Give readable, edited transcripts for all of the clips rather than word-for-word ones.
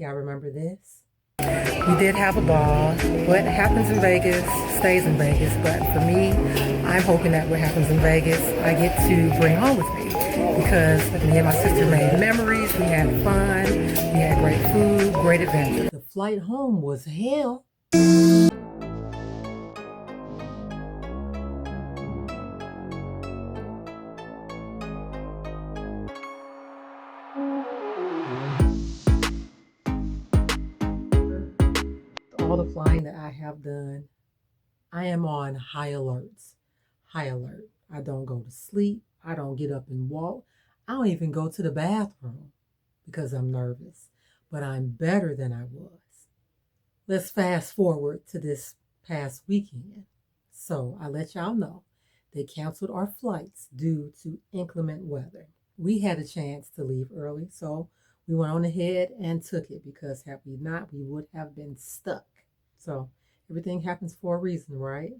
Y'all remember this? We did have a ball. What happens in Vegas stays in Vegas. But for me, I'm hoping that what happens in Vegas, I get to bring home with me. Because me and my sister made memories. We had fun. We had great food, great adventure. The flight home was hell. All the flying that I have done, I am on high alerts. High alert. I don't go to sleep. I don't get up and walk. I don't even go to the bathroom because I'm nervous. But I'm better than I was. Let's fast forward to this past weekend. So I let y'all know they canceled our flights due to inclement weather. We had a chance to leave early, so we went on ahead and took it because had we not, we would have been stuck. So everything happens for a reason, right?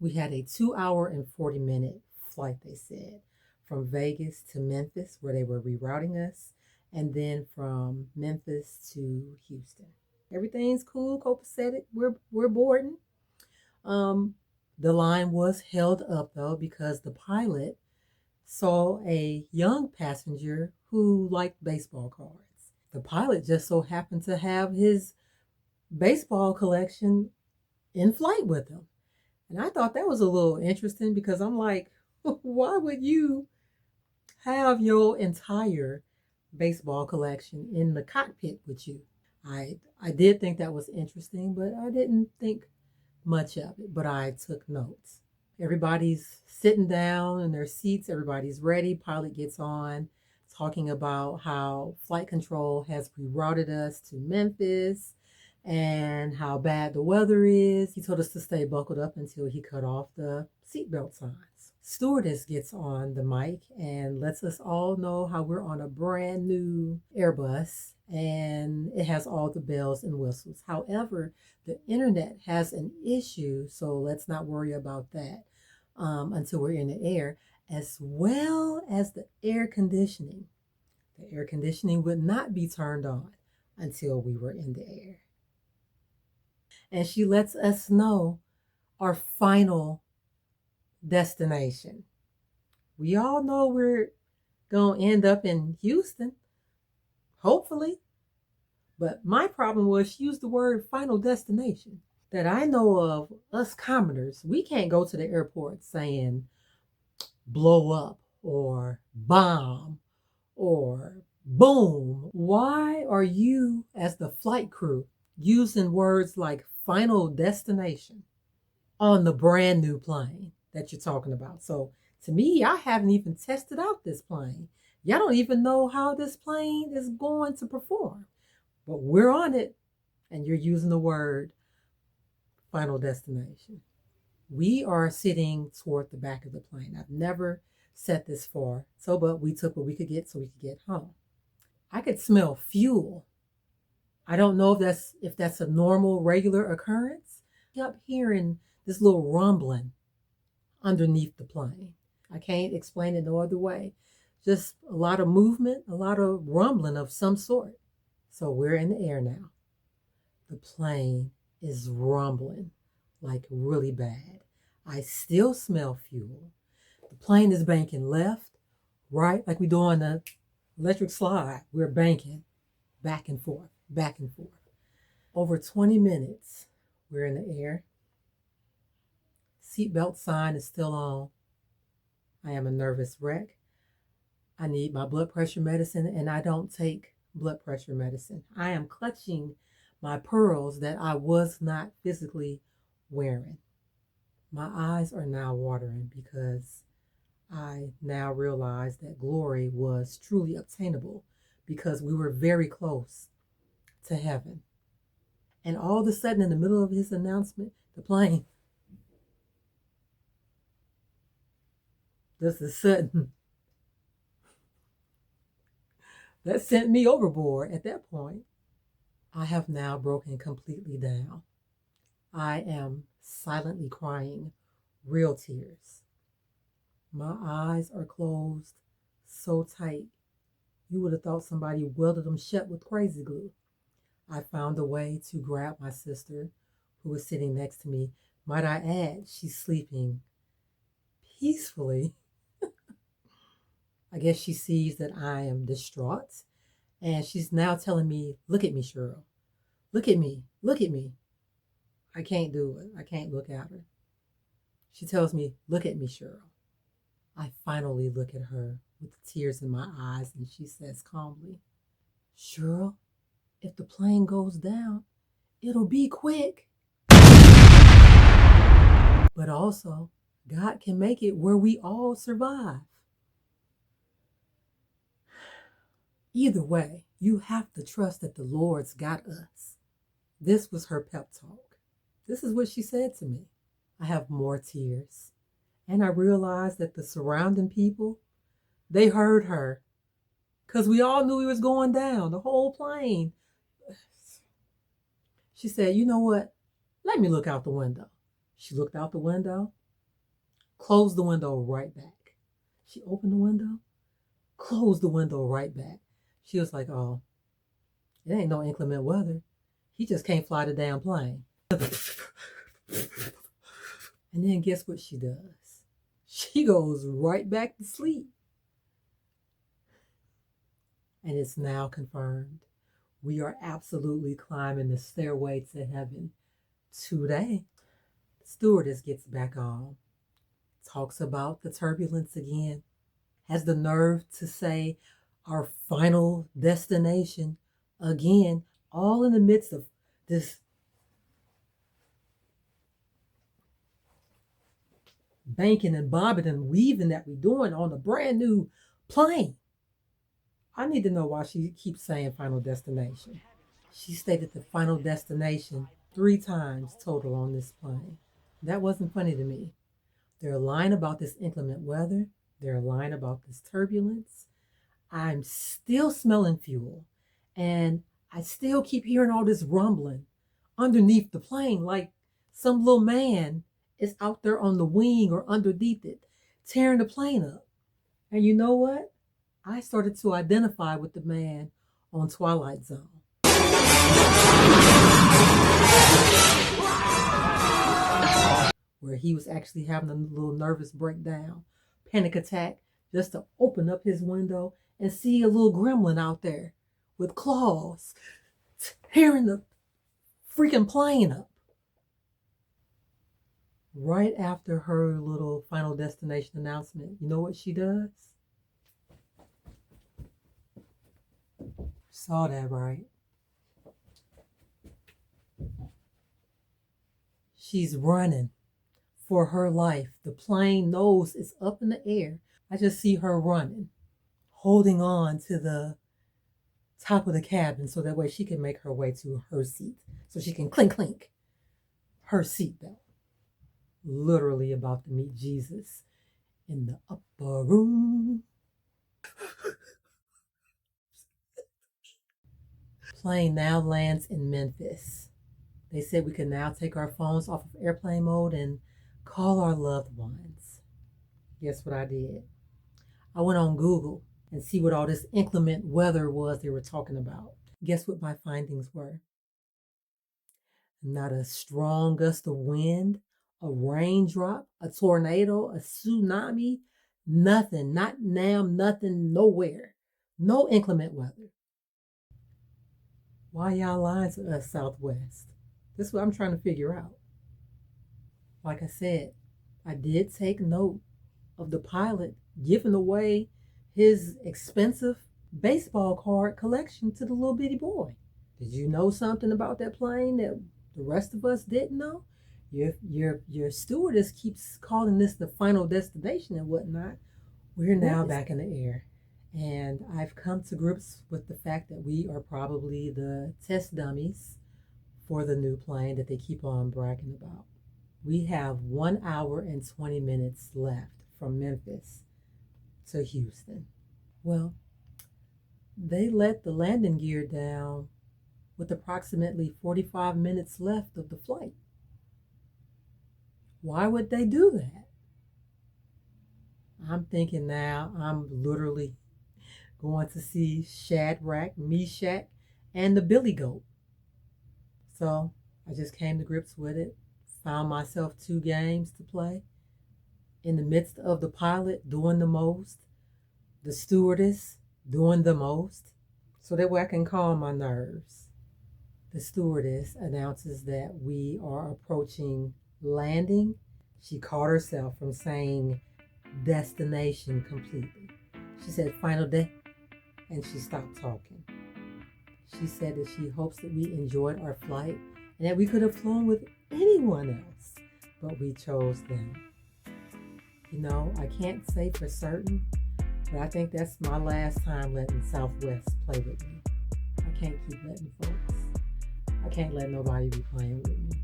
We had a 2 hour and 40-minute flight, they said, from Vegas to Memphis, where they were rerouting us, and then from Memphis to Houston. Everything's cool, copacetic. We're boarding. Um, the line was held up though because the pilot saw a young passenger who liked baseball cards. The pilot just so happened to have his baseball collection in flight with him. And I thought that was a little interesting because I'm like, why would you have your entire baseball collection in the cockpit with you? I did think that was interesting, but I didn't think much of it, but I took notes. Everybody's sitting down in their seats, everybody's ready. Pilot gets on talking about how flight control has rerouted us to Memphis and how bad the weather is. He told us to stay buckled up until he cut off the seatbelt signs. Stewardess gets on the mic and lets us all know how we're on a brand new Airbus and it has all the bells and whistles. However, the internet has an issue, so let's not worry about that until we're in the air, as well as the air conditioning. The air conditioning would not be turned on until we were in the air. And she lets us know our final destination. We all know we're going to end up in Houston, hopefully. But my problem was she used the word final destination. That I know of, us commoners, we can't go to the airport saying blow up or bomb or boom. Why are you, as the flight crew, using words like final destination on the brand new plane that you're talking about? So to me, I haven't even tested out this plane. Y'all don't even know how this plane is going to perform. But we're on it, and you're using the word final destination. We are sitting toward the back of the plane. I've never sat this far. So, but we took what we could get so we could get home. I could smell fuel. I don't know if that's a normal, regular occurrence. I kept hearing this little rumbling underneath the plane. I can't explain it no other way. Just a lot of movement, a lot of rumbling of some sort. So we're in the air now. The plane is rumbling like really bad. I still smell fuel. The plane is banking left, right, like we do on the electric slide. We're banking back and forth, back and forth. Over 20 minutes, we're in the air. Seatbelt sign is still on. I am a nervous wreck. I need my blood pressure medicine, and I don't take blood pressure medicine. I am clutching my pearls that I was not physically wearing. My eyes are now watering because I now realize that glory was truly obtainable because we were very close to heaven. And all of a sudden, in the middle of his announcement, the plane, just a sudden, that sent me overboard at that point. I have now broken completely down. I am silently crying real tears. My eyes are closed so tight You would have thought somebody welded them shut with crazy glue. I found a way to grab my sister, who was sitting next to me. Might I add, she's sleeping peacefully. I guess she sees that I am distraught, and she's now telling me, "Look at me, Cheryl. Look at me. Look at me." I can't do it. I can't look at her. She tells me, "Look at me, Cheryl." I finally look at her with tears in my eyes, and she says calmly, "Cheryl, if the plane goes down, it'll be quick. But also, God can make it where we all survive. Either way, you have to trust that the Lord's got us." This was her pep talk. This is what she said to me. I have more tears. And I realized that the surrounding people, they heard her. Because we all knew he was going down, the whole plane. She said, "You know what? Let me look out the window." She looked out the window, closed the window right back. She opened the window, closed the window right back. She was like, "Oh, it ain't no inclement weather. He just can't fly the damn plane." And then guess what she does? She goes right back to sleep. And it's now confirmed. We are absolutely climbing the stairway to heaven today. The stewardess gets back on, talks about the turbulence again, has the nerve to say our final destination again, all in the midst of this banking and bobbing and weaving that we're doing on a brand new plane. I need to know why she keeps saying final destination. She stated the final destination 3 times total on this plane. That wasn't funny to me. They're lying about this inclement weather. They're lying about this turbulence. I'm still smelling fuel. And I still keep hearing all this rumbling underneath the plane, like some little man is out there on the wing or underneath it, tearing the plane up. And you know what? I started to identify with the man on Twilight Zone. Where he was actually having a little nervous breakdown, panic attack, just to open up his window and see a little gremlin out there with claws tearing the freaking plane up. Right after her little final destination announcement, you know what she does? Saw that, right? She's running for her life. The plane nose is up in the air. I just see her running, holding on to the top of the cabin so that way she can make her way to her seat, so she can clink clink her seatbelt. Literally about to meet Jesus in the upper room. Plane now lands in Memphis. They said we can now take our phones off of airplane mode and call our loved ones. Guess what I did? I went on Google and see what all this inclement weather was they were talking about. Guess what my findings were? Not a strong gust of wind, a raindrop, a tornado, a tsunami, nothing, not now, nothing, nowhere. No inclement weather. Why y'all lying to us, Southwest? This is what I'm trying to figure out. Like I said, I did take note of the pilot giving away his expensive baseball card collection to the little bitty boy. Did you know something about that plane that the rest of us didn't know? Your stewardess keeps calling this the final destination and whatnot. We're now back in the air. And I've come to grips with the fact that we are probably the test dummies for the new plane that they keep on bragging about. We have 1 hour and 20 minutes left from Memphis to Houston. Well, they let the landing gear down with approximately 45 minutes left of the flight. Why would they do that? I'm thinking now I'm literally going to see Shadrach, Meshach, and the Billy Goat. So I just came to grips with it, found myself 2 games to play. In the midst of the pilot doing the most, the stewardess doing the most, so that way I can calm my nerves. The stewardess announces that we are approaching landing. She caught herself from saying destination completely. She said final day, and she stopped talking. She said that she hopes that we enjoyed our flight and that we could have flown with anyone else, but we chose them. You know, I can't say for certain, but I think that's my last time letting Southwest play with me. I can't keep letting folks. I can't let nobody be playing with me.